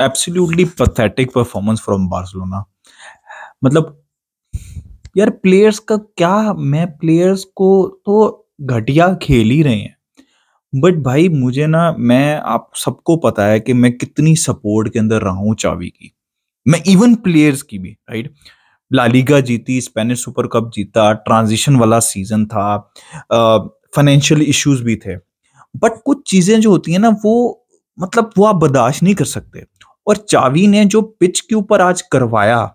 Absolutely pathetic performance from Barcelona. मतलब यार players का क्या, मैं प्लेयर्स को तो घटिया खेल ही रहे हैं। बट भाई मुझे ना, मैं आप सबको पता है कि मैं कितनी सपोर्ट के अंदर रहा हूँ चावी की। मैं इवन प्लेयर्स की भी, राइट। ला लीगा जीती, स्पेनिश सुपर कप जीता, ट्रांजिशन वाला सीजन था, फाइनेंशियल इश्यूज भी थे। बट कुछ चीजें जो होती है ना, वो मतलब वो आप बर्दाश्त नहीं कर सकते। और चावी ने जो पिच के ऊपर आज करवाया,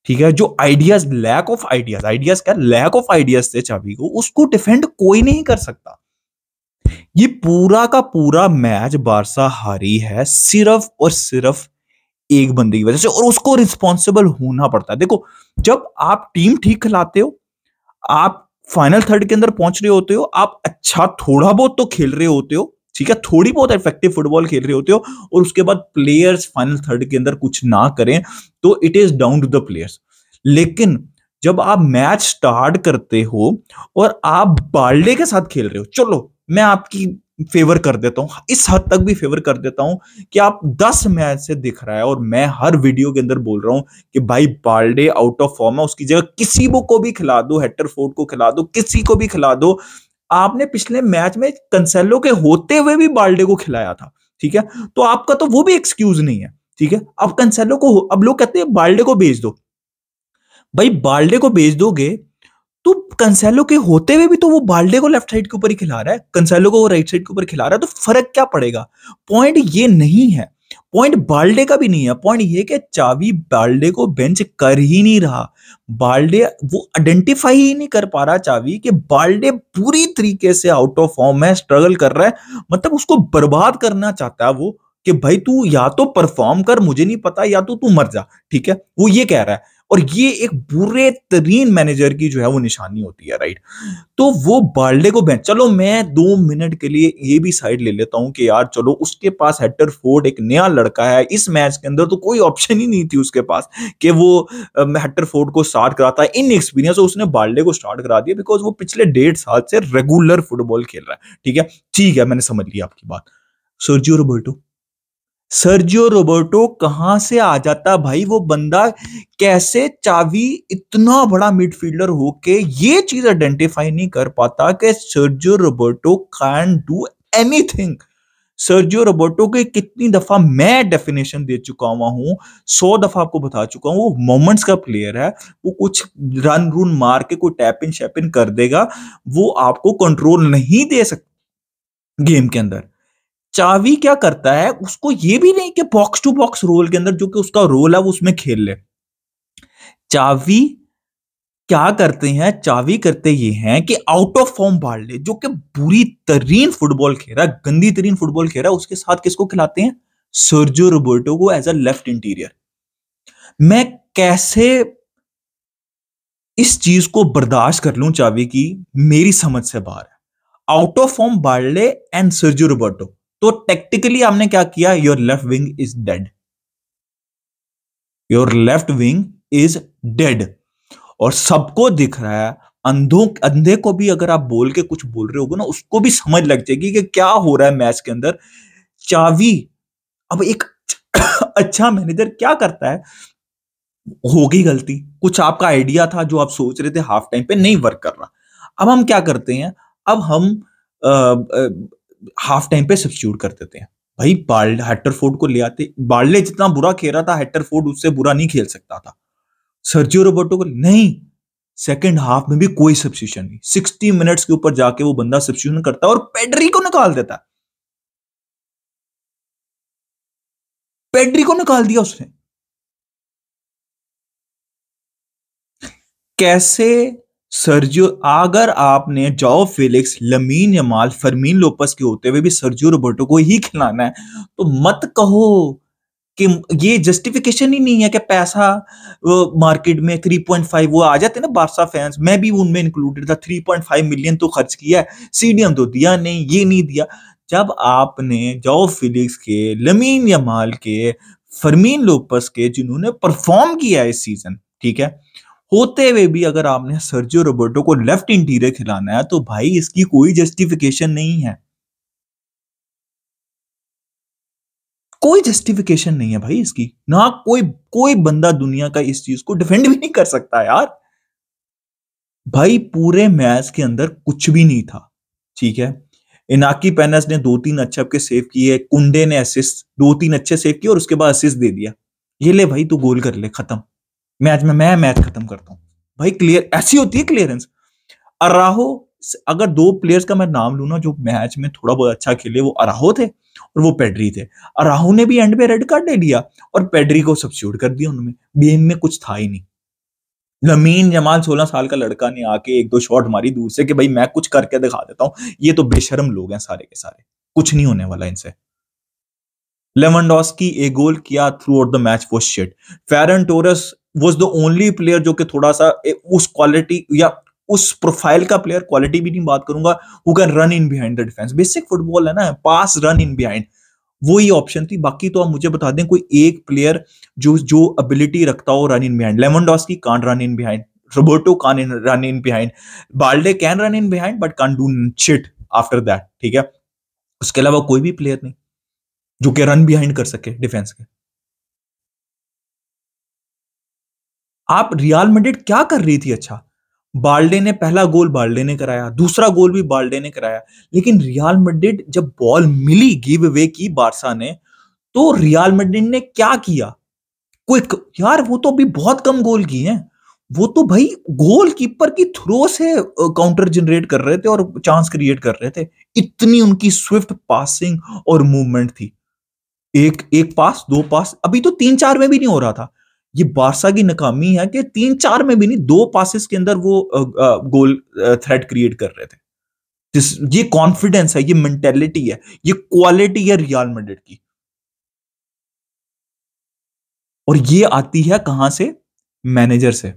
ठीक है, जो ideas, lack of ideas, ideas क्या, लैक ऑफ आइडियाज थे चावी को, उसको डिफेंड कोई नहीं कर सकता। ये पूरा का पूरा मैच बारसा हारी है सिर्फ और सिर्फ एक बंदे की वजह से, और उसको रिस्पॉन्सिबल होना पड़ता है। देखो, जब आप टीम ठीक खिलाते हो, आप फाइनल थर्ड के अंदर पहुंच रहे होते हो, आप अच्छा थोड़ा बहुत तो खेल रहे होते हो, ठीक है, थोड़ी बहुत इफेक्टिव फुटबॉल खेल रहे होते हो, और उसके बाद प्लेयर्स फाइनल थर्ड के अंदर कुछ ना करें, तो it is down to the players. लेकिन जब आप मैच स्टार्ट करते हो और आप बाल्डे के साथ खेल रहे हो, चलो मैं आपकी फेवर कर देता हूं, इस हद तक भी फेवर कर देता हूं कि आप 10 मैच से दिख रहा है, और मैं हर वीडियो के अंदर बोल रहा हूं कि भाई बाल्डे आउट ऑफ फॉर्म है, उसकी जगह किसी को भी खिला दो, हेटरफोर्ड को खिला दो, किसी को भी खिला दो। आपने पिछले मैच में कंसेलो के होते हुए भी बाल्डे को खिलाया था, ठीक है, तो आपका तो वो भी एक्सक्यूज नहीं है, ठीक है। अब कंसेलो को, अब लोग कहते हैं बाल्डे को बेच दो। भाई बाल्डे को बेच दोगे तो कंसेलो के होते हुए भी तो वो बाल्डे को लेफ्ट साइड के ऊपर ही खिला रहा है, कंसेलो को वो राइट साइड के ऊपर खिला रहा है, तो फर्क क्या पड़ेगा? पॉइंट ये नहीं है, पॉइंट बाल्डे का भी नहीं है, पॉइंट ये कि चावी बाल्डे को बेंच कर ही नहीं रहा। बाल्डे वो आइडेंटिफाई ही नहीं कर पा रहा चावी कि बाल्डे पूरी तरीके से आउट ऑफ फॉर्म है, स्ट्रगल कर रहा है, मतलब उसको बर्बाद करना चाहता है वो, कि भाई तू या तो परफॉर्म कर, मुझे नहीं पता, या तो तू मर जा, ठीक है, वो ये कह रहा है। और ये एक बुरे तरीन मैनेजर की जो है वो निशानी होती है, राइट। तो वो बाल्डे को बेंच, चलो मैं 2 मिनट के लिए ये भी साइड ले लेता हूं कि यार चलो उसके पास हेक्टर फोर्ड एक नया लड़का है, इस मैच के अंदर तो कोई ऑप्शन ही नहीं थी उसके पास कि वो हेक्टर फोर्ड को स्टार्ट कराता है, इन एक्सपीरियंस उसने बाल्डे को स्टार्ट करा दिया, बिकॉज वो पिछले 1.5 साल से रेगुलर फुटबॉल खेल रहा है, ठीक है, मैंने समझ लिया आपकी बात। सर्जियो रोबर्टो, सर्जियो रोबर्टो कहां से आ जाता भाई? वो बंदा कैसे, चावी इतना बड़ा मिडफील्डर होके ये चीज आइडेंटिफाई नहीं कर पाता कि Sergio Roberto can do anything? Sergio Roberto के कितनी दफा मैं डेफिनेशन दे चुका हुआ हूं, 100 दफा आपको बता चुका हूं, वो मोमेंट्स का प्लेयर है। वो कुछ रन रून मार के कोई टैप इन शैप इन कर देगा, वो आपको कंट्रोल नहीं दे सकता गेम के अंदर। चावी क्या करता है, उसको ये भी नहीं कि बॉक्स टू बॉक्स रोल के अंदर जो कि उसका रोल है वो उसमें खेल ले। चावी क्या करते हैं, चावी करते ये हैं कि आउट ऑफ फॉर्म बाल्डे जो कि बुरी तरीन फुटबॉल खेल रहा है, गंदी तरीन फुटबॉल खेल रहा है, उसके साथ किसको खिलाते हैं? सर्जियो रोबर्टो को एज अ लेफ्ट इंटीरियर। मैं कैसे इस चीज को बर्दाश्त कर लूं चावी की, मेरी समझ से बाहर है। Out of form barley and Sergio Roberto, तो टेक्टिकली आपने क्या किया? Your left wing is dead, your left wing is dead, और सबको दिख रहा है। अंधों अंधे को भी अगर आप बोल के कुछ बोल रहे होगे ना, उसको भी समझ लग जाएगी कि क्या हो रहा है मैच के अंदर। चावी, अब एक अच्छा मैनेजर क्या करता है? होगी गलती, कुछ आपका आइडिया था जो आप सोच रहे थे हाफ टाइम पे नहीं वर्क कर रहा, अब हम क्या करते हैं? अब हम हाफ टाइम पे सब्स्टिट्यूट कर देते हैं। भाई बाल्ड हेटरफोर्ड को ले आते, बाल्डे जितना बुरा खेल रहा था हेटरफोर्ड उससे बुरा नहीं खेल सकता था। सर्जियो रोबर्टो को नहीं, सेकंड हाफ में भी कोई सब्स्टिट्यूशन नहीं, 60 मिनट्स के ऊपर जाके वो बंदा सब्स्टिट्यूशन करता है और पेड्री को निकाल देता है। पेड्री को निकाल दिया उसने। कैसे सर्जियो, अगर आपने जाओ फेलिक्स, लमीन यमाल, फरमीन लोपस के होते हुए भी सर्जियो रोबर्टो को ही खिलाना है, तो मत कहो कि ये जस्टिफिकेशन ही नहीं है कि पैसा मार्केट में 3.5, वो आ जाते हैं ना बारसा फैंस, मैं भी उनमें इंक्लूडेड था, 3.5 मिलियन तो खर्च किया है, सीडीएम तो दिया नहीं, ये नहीं दिया। जब आपने जाओ फिलिक्स के, लमीन यमाल के, फरमीन लोपस के, जिन्होंने परफॉर्म किया है इस सीजन, ठीक है, होते हुए भी अगर आपने सर्जियो रोबर्टो को लेफ्ट इंटीरियर खिलाना है, तो भाई इसकी कोई जस्टिफिकेशन नहीं है, कोई जस्टिफिकेशन नहीं है भाई इसकी, ना कोई कोई बंदा दुनिया का इस चीज को डिफेंड भी नहीं कर सकता यार। भाई पूरे मैच के अंदर कुछ भी नहीं था, ठीक है। इनाकी पेनस ने 2-3 अच्छे आपके सेव किए, कुंडे ने असिस्ट 2-3 अच्छे सेव किए और उसके बाद असिस्ट दे दिया। ये ले भाई तू गोल कर ले, खत्म। मैं मैच खत्म करता हूँ। भाई क्लियर ऐसी होती है क्लियरेंस। अराहो, अगर दो प्लेयर्स का मैं नाम लूं ना जो मैच में थोड़ा बहुत अच्छा खेले, वो अराहो थे और वो पेड्री थे। अराहो ने भी एंड पे रेड कार्ड ले लिया और पेड्री को सब्स्टिट्यूट कर दिया उन्होंने। गेम में कुछ था ही नहीं। लमीन जमाल 16 साल का लड़का ने आके एक दो शॉट मारी दूर से कि भाई मैं कुछ करके दिखा देता हूं। ये तो बेशरम लोग हैं सारे के सारे, कुछ नहीं होने वाला इनसे। लेवेंडोस्की एक गोल किया, throughout the match was shit. Ferran Torres was the only player जो कि थोड़ा सा उस क्वालिटी या उस प्रोफाइल का प्लेयर, क्वालिटी भी नहीं बात करूंगा, who can run in behind the defence. Basic football है ना, पास रन इन बिहाइंड, वो ही ऑप्शन थी। बाकी तो आप मुझे बता दें कोई एक प्लेयर जो जो एबिलिटी रखता हो run in behind. Lewandowski can't run in behind, Roberto can run in behind, Balde can run in behind but can't do shit after that, ठीक है। उसके अलावा कोई भी प्लेयर नहीं जो कि रन बिहाइंड कर सके डिफेंस के। आप रियल मैड्रिड क्या कर रही थी? अच्छा, बाल्डे ने पहला गोल बाल्डे ने कराया, दूसरा गोल भी बाल्डे ने कराया, लेकिन रियल मैड्रिड जब बॉल मिली, गिव अवे की बारसा ने, तो रियल मैड्रिड ने क्या किया? क्विक, यार वो तो अभी बहुत कम गोल किए हैं। वो तो भाई गोलकीपर की थ्रो से काउंटर जनरेट कर रहे थे और चांस क्रिएट कर रहे थे। इतनी उनकी स्विफ्ट पासिंग और मूवमेंट थी। एक एक पास, दो पास, अभी तो 3-4 में भी नहीं हो रहा था। ये बारसा की नाकामी है कि 3-4 में भी नहीं, 2 पासेस के अंदर वो गोल थ्रेट क्रिएट कर रहे थे। ये कॉन्फिडेंस है, ये मेंटेलिटी है, ये क्वालिटी है रियल मैड्रिड की। और ये आती है कहां से? मैनेजर से।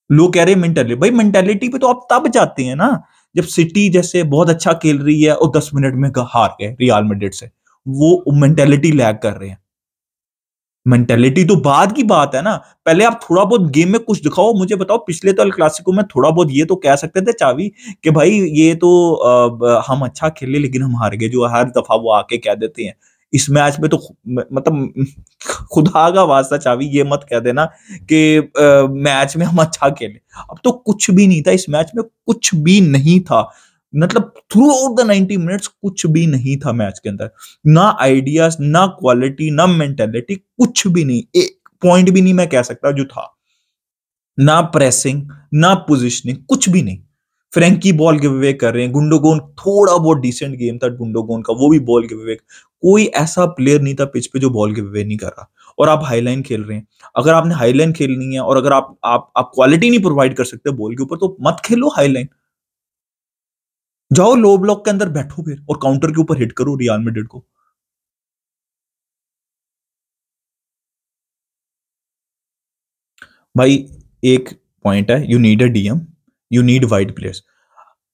लोग कह रहे हैं मेंटालिटी, भाई मेंटालिटी पे तो आप तब जाते हैं ना जब सिटी जैसे बहुत अच्छा खेल रही है और 10 मिनट में हार गए रियल मैड्रिड से। वो मेंटालिटी लैग कर रहे हैं। मेंटालिटी तो बाद की बात है ना। पहले आप थोड़ा बहुत गेम में कुछ दिखाओ। मुझे बताओ, पिछले तो अल क्लासिको में थोड़ा बहुत ये तो कह सकते थे चावी कि भाई ये तो हम अच्छा खेले लेकिन हम हार गए, जो हर दफा वो आके कह देते हैं। इस मैच में तो मतलब खुदा का वास्ता चावी ये मत कह देना कि मैच में हम अच्छा खेले। अब तो कुछ भी नहीं था इस मैच में, कुछ भी नहीं था। मतलब थ्रू आउट द 90 मिनट्स कुछ भी नहीं था मैच के अंदर। ना आइडियाज, ना क्वालिटी, ना मेंटेलिटी, कुछ भी नहीं। एक पॉइंट भी नहीं मैं कह सकता जो था। ना प्रेसिंग, ना पोजीशनिंग, कुछ भी नहीं। फ्रैंकी बॉल गिव अवे कर रहे हैं। गुंडोगोन थोड़ा बहुत डिसेंट गेम था गुंडोगोन का, वो भी बॉल गिव अवे। कोई ऐसा प्लेयर नहीं था पिच पे जो बॉल गिव अवे नहीं कर रहा। और आप हाईलाइन खेल रहे हैं। अगर आपने हाईलाइन खेलनी है और अगर आप क्वालिटी नहीं प्रोवाइड कर सकते बॉल के ऊपर, तो मत खेलो हाईलाइन। जाओ लो ब्लॉक के अंदर बैठो फिर और काउंटर के ऊपर हिट करो रियल मैड्रिड को। भाई एक पॉइंट है, you need a DM, you need wide players.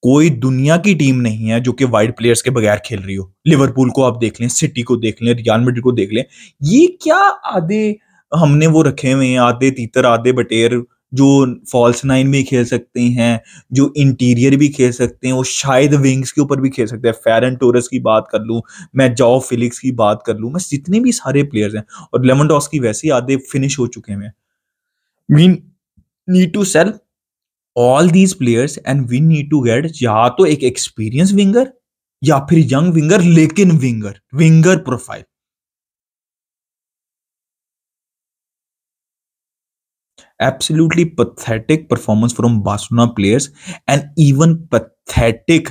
कोई दुनिया की टीम नहीं है जो कि वाइड प्लेयर्स के बगैर खेल रही हो। लिवरपूल को आप देख लें, सिटी को देख लें, रियल मैड्रिड को देख लें। ये क्या आधे हमने वो रखे हुए हैं, आधे तीतर आधे बटेर, जो फॉल्स नाइन भी खेल सकते हैं, जो इंटीरियर भी खेल सकते हैं, वो शायद विंग्स के ऊपर भी खेल सकते हैं। फेरन टोरेस की बात कर लूं मैं, जाओ फिलिक्स की बात कर लूं मैं, जितने भी सारे प्लेयर्स हैं, और लेवेंडोस्की वैसे ही आधे फिनिश हो चुके हैं। We need to sell all these players and we need to get या तो एक एक्सपीरियंस विंगर या फिर यंग विंगर, लेकिन winger winger profile. Absolutely pathetic performance from Barcelona players and even pathetic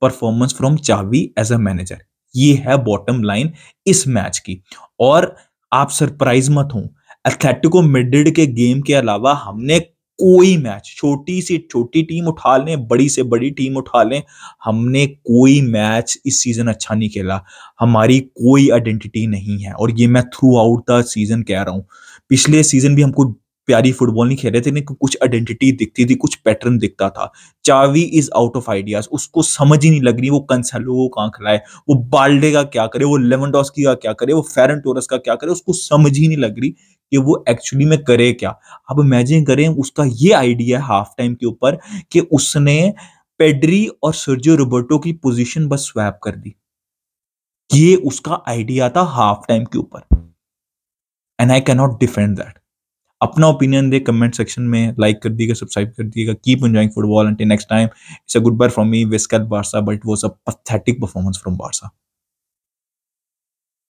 performance from Xavi as a manager. ये है bottom line इस match की। और आप सरप्राइज मत हो, एथलेटिको मैड्रिड के गेम के अलावा हमने कोई मैच, छोटी सी छोटी टीम उठा लें, बड़ी से बड़ी टीम उठा लें, हमने कोई मैच इस सीजन अच्छा नहीं खेला। हमारी कोई आइडेंटिटी नहीं है और ये मैं थ्रू आउट द सीजन कह रहा हूं। पिछले सीजन भी हमको प्यारी फुटबॉल नहीं खेले थे, लेकिन कुछ आइडेंटिटी दिखती थी, कुछ पैटर्न दिखता था। चावी इज आउट ऑफ आइडियाज, उसको समझ ही नहीं लग रही वो कंसेलो को कहां खिलाए, वो बाल्डे का क्या करे, वो लेवेंडोस्की का क्या करे, वो फेरन टोरस का क्या करे, उसको समझ ही नहीं लग रही कि वो एक्चुअली में करे क्या। अब इमेजिन करें उसका ये आइडिया हाफ टाइम के ऊपर कि उसने पेड्री और सर्जियो रोबर्टो की पोजीशन बस स्वैप कर दी। ये उसका आइडिया था हाफ टाइम के ऊपर, and I can not defend that. अपना ओपिनियन दे कमेंट सेक्शन में, लाइक कर दीजिएगा, सब्सक्राइब कर दीजिएगा। Keep enjoying football, until next time, it's a goodbye from me, visca Barca, but it was a pathetic performance from Barça.